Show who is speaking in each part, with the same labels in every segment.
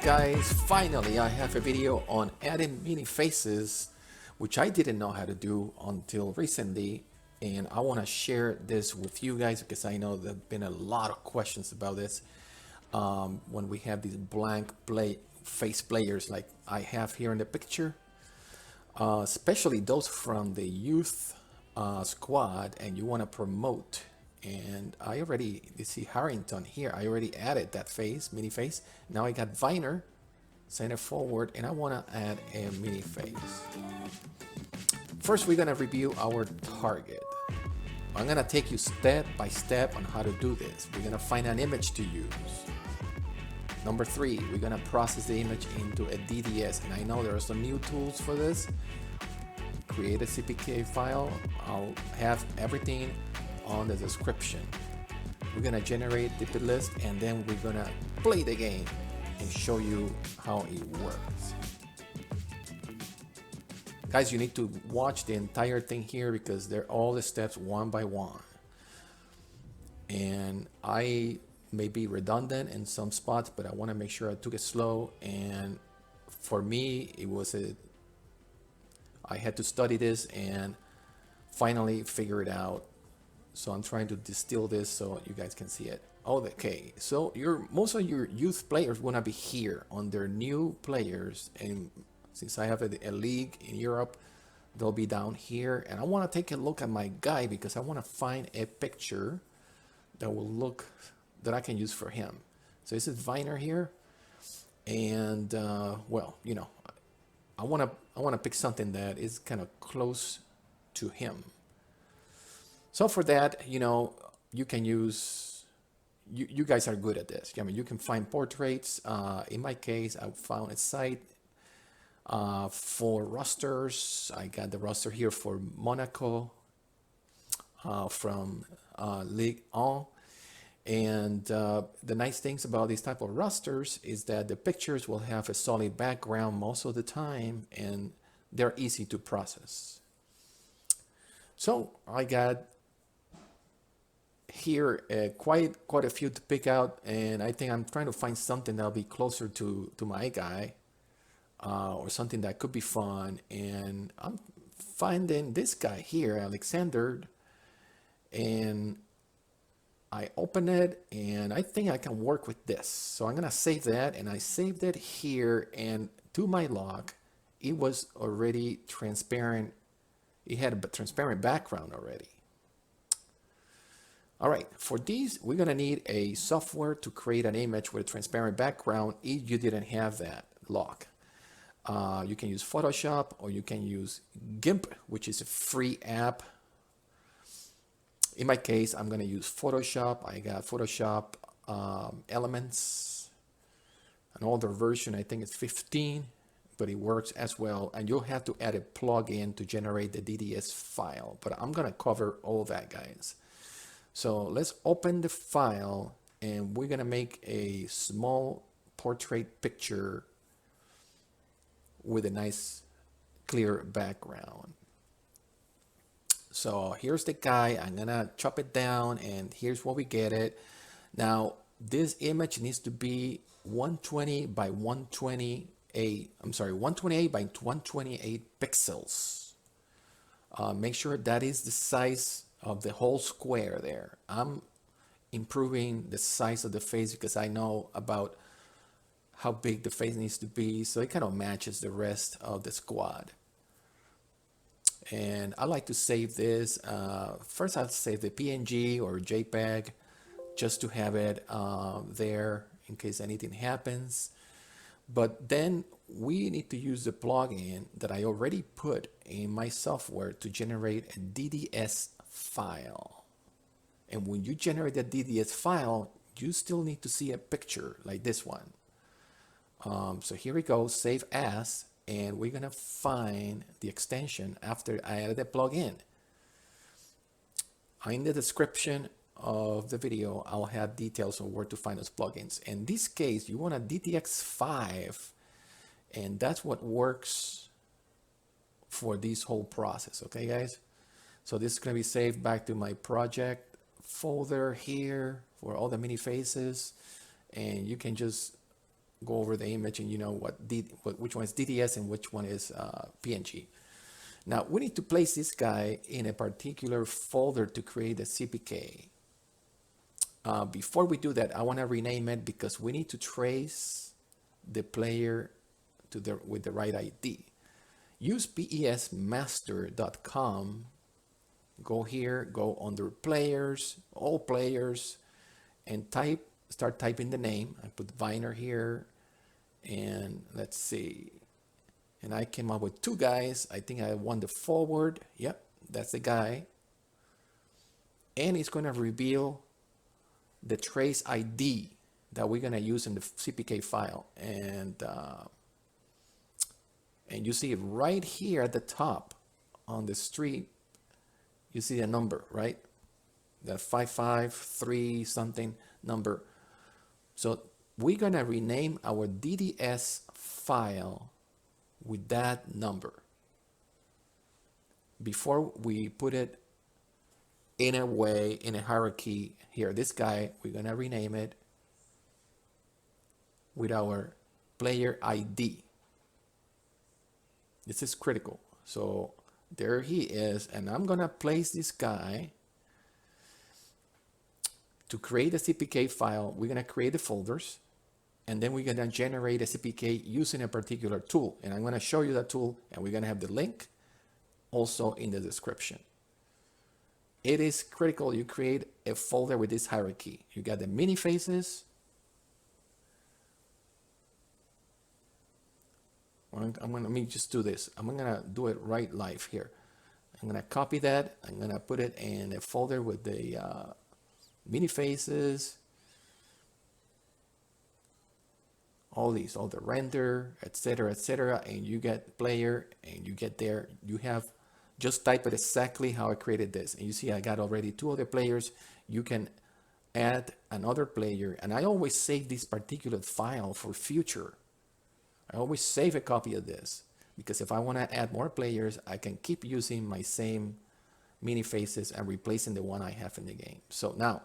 Speaker 1: guys, finally I have a video on adding Minifaces, which I didn't know how to do until recently, and I want to share this with you guys because I know there have been a lot of questions about this when we have these blank face players like I have here in the picture, especially those from the youth squad and you want to promote. And I already, you see Harrington here, I already added that face, mini face. Now I got Viner, center forward, and I want to add a mini face. First, we're going to review our target. I'm going to take you step by step on how to do this. We're going to find an image to use. Number 3, we're going to process the image into a DDS. And I know there are some new tools for this. Create a CPK file. I'll have everything on the description. We're gonna generate DPlist and then we're gonna play the game and show you how it works. Guys, you need to watch the entire thing here because they're all the steps one by one. And I may be redundant in some spots, but I want to make sure I took it slow. And for me, I had to study this and finally figure it out. So I'm trying to distill this so you guys can see it. Okay, so most of your youth players want to be here on their new players, and since I have a league in Europe, they'll be down here. And I want to take a look at my guy because I want to find a picture that I can use for him. So this is Viner here, and well, you know, I want to pick something that is kind of close to him. So for that, you know, you can use, you guys are good at this. I mean, you can find portraits. In my case, I found a site for rosters. I got the roster here for Monaco from Ligue 1. And the nice things about these type of rosters is that the pictures will have a solid background most of the time and they're easy to process. So I got here quite a few to pick out, and I think I'm trying to find something that'll be closer to my guy or something that could be fun. And I'm finding this guy here, Alexander, and I open it and I think I can work with this. So I'm gonna save that, and I saved it here, and to my log it was already transparent. It had a transparent background already. All right, for these, we're gonna need a software to create an image with a transparent background if you didn't have that log. You can use Photoshop or you can use GIMP, which is a free app. In my case, I'm gonna use Photoshop. I got Photoshop Elements, an older version, I think it's 15, but it works as well. And you'll have to add a plugin to generate the DDS file, but I'm gonna cover all that, guys. So let's open the file and we're gonna make a small portrait picture with a nice clear background. So here's the guy. I'm gonna chop it down and here's what we get it. Now this image needs to be 120 by 128. I'm sorry, 128 by 128 pixels. Make sure that is the size of the whole square there. I'm improving the size of the face because I know about how big the face needs to be, so it kind of matches the rest of the squad. And I like to save this. First, I'll save the PNG or JPEG just to have it there in case anything happens. But then we need to use the plugin that I already put in my software to generate a DDS file. And when you generate the DDS file, you still need to see a picture like this one. So here we go, save as, and we're gonna find the extension after I added the plugin. In the description of the video, I'll have details on where to find those plugins. In this case, you want a DTX 5, and that's what works for this whole process, okay guys? So this is gonna be saved back to my project folder here for all the mini faces, and you can just go over the image and you know which one is DDS and which one is PNG. Now we need to place this guy in a particular folder to create a CPK. Before we do that, I want to rename it because we need to trace the player to with the right ID. Use pesmaster.com. Go here, go under players, all players, and start typing the name. I put Viner here, and let's see. And I came up with two guys. I think I won the forward. Yep, that's the guy. And it's going to reveal the trace ID that we're going to use in the CPK file. And you see it right here at the top on the street. You see a number, right? That 553 something number. So we're going to rename our DDS file with that number before we put it in a way, in a hierarchy here. This guy, we're going to rename it with our player ID. This is critical. So there he is, and I'm going to place this guy to create a CPK file. We're going to create the folders, and then we're going to generate a CPK using a particular tool. And I'm going to show you that tool, and we're going to have the link also in the description. It is critical you create a folder with this hierarchy. You got the Minifaces. Let me just do this. I'm going to do it right live here. I'm going to copy that. I'm going to put it in a folder with the Minifaces. All the render, etc., and you get player, and you get there. You have just type it exactly how I created this, and you see I got already two other players. You can add another player, and I always save this particular file for future. I always save a copy of this because if I want to add more players, I can keep using my same Minifaces and replacing the one I have in the game. So now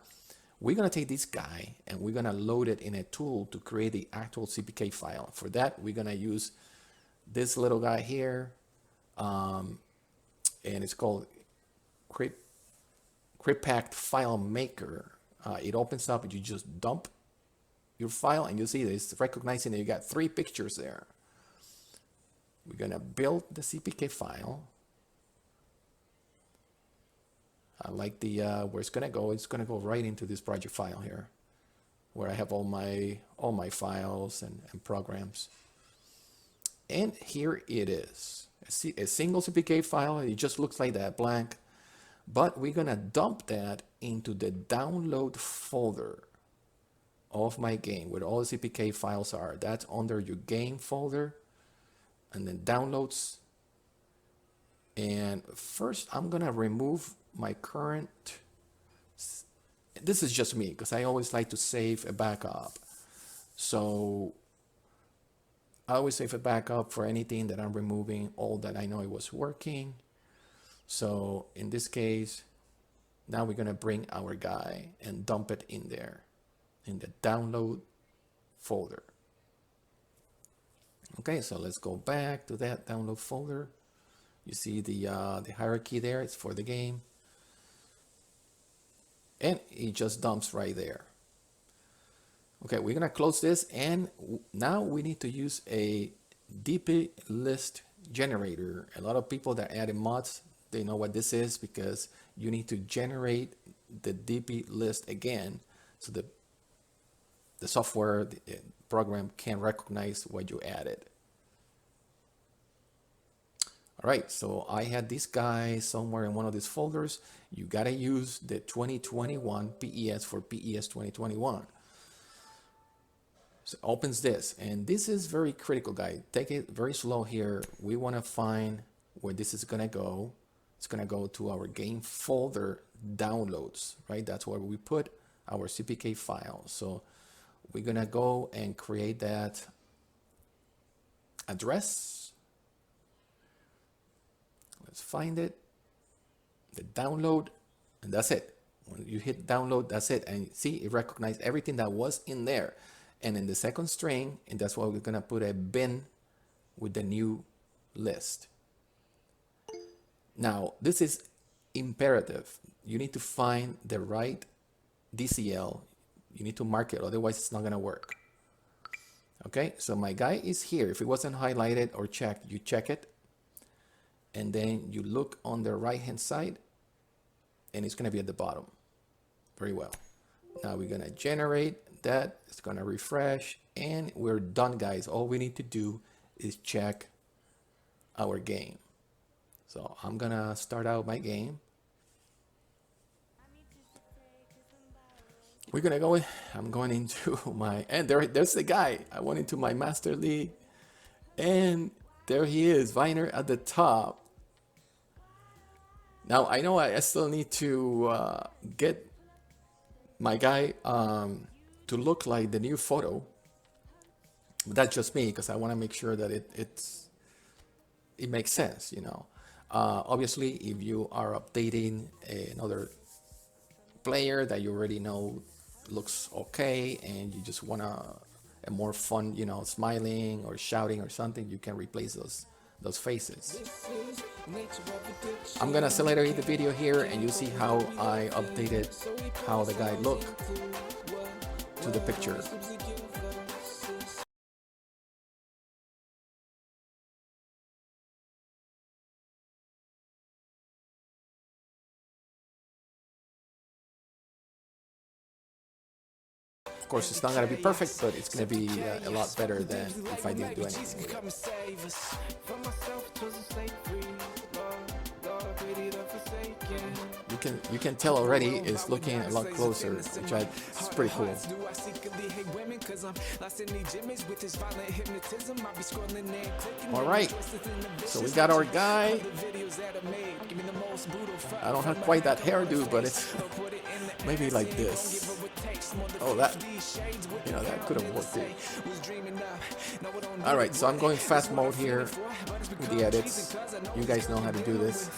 Speaker 1: we're going to take this guy and we're going to load it in a tool to create the actual CPK file. For that, we're going to use this little guy here, and it's called Crypact File Maker. It opens up and you just dump your file, and you see this recognizing that you got 3 pictures there. We're going to build the CPK file. I like the where it's going to go. It's going to go right into this project file here, where I have all my files and programs. And here it is, a single CPK file. It just looks like that, blank. But we're going to dump that into the download folder of my game, where all the CPK files are. That's under your game folder, and then downloads. And first, I'm going to remove my current. This is just me because I always like to save a backup. So I always save a backup for anything that I'm removing, all that I know it was working. So in this case, now we're going to bring our guy and dump it in there in the download folder. Okay, so let's go back to that download folder. You see the hierarchy there. It's for the game. And it just dumps right there. Okay, we're going to close this. And now we need to use a DPlist generator. A lot of people that added mods, they know what this is because you need to generate the DPlist again. So the software, the program can recognize what you added. All right, so I had this guy somewhere in one of these folders. You gotta use the 2021 PES for PES 2021. So it opens this, and this is very critical, guys. Take it very slow here. We wanna find where this is gonna go. It's gonna go to our game folder downloads, right? That's where we put our CPK file. So we're gonna go and create that address. Let's find it, the download, and that's it. When you hit download, that's it. And see, it recognized everything that was in there. and in the second string, and that's why we're gonna put a bin with the new list. Now, this is imperative. You need to find the right DCL. You need to mark it, otherwise it's not gonna work. Okay, so my guy is here. If it wasn't highlighted or checked, you check it, and then you look on the right hand side, and it's gonna be at the bottom. Very well. Now we're gonna generate that. It's gonna refresh, and we're done, guys. All we need to do is check our game. So I'm gonna start out my game. We're gonna go in. I'm going into my, and there's the guy. I went into my master league, and there he is, Viner at the top. Now I know I still need to get my guy to look like the new photo. But that's just me, because I want to make sure that it makes sense, you know. Obviously, if you are updating another player that you already know looks okay, and you just want a more fun, you know, smiling or shouting or something, you can replace those faces. I'm gonna accelerate the video here, and you see how I updated how the guy looked to the picture. Of course, it's not going to be perfect, but it's going to be a lot better than if I didn't do anything. You can tell already it's looking a lot closer, which is pretty cool. All right, so we got our guy. I don't have quite that hairdo, but it's maybe like this. Oh, that, you know, that could have worked too. All right, so I'm going fast mode here with the edits. You guys know how to do this.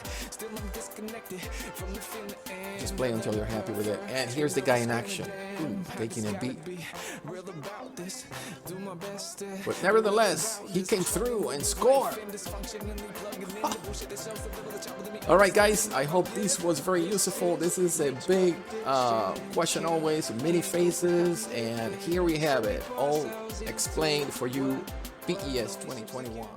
Speaker 1: Just play until you're happy with it. And here's the guy in action. Ooh, taking a beat. But nevertheless, he came through and scored. All right, guys, I hope this was very useful. This is a big question always, Minifaces, and here we have it, all explained for you, PES 2021.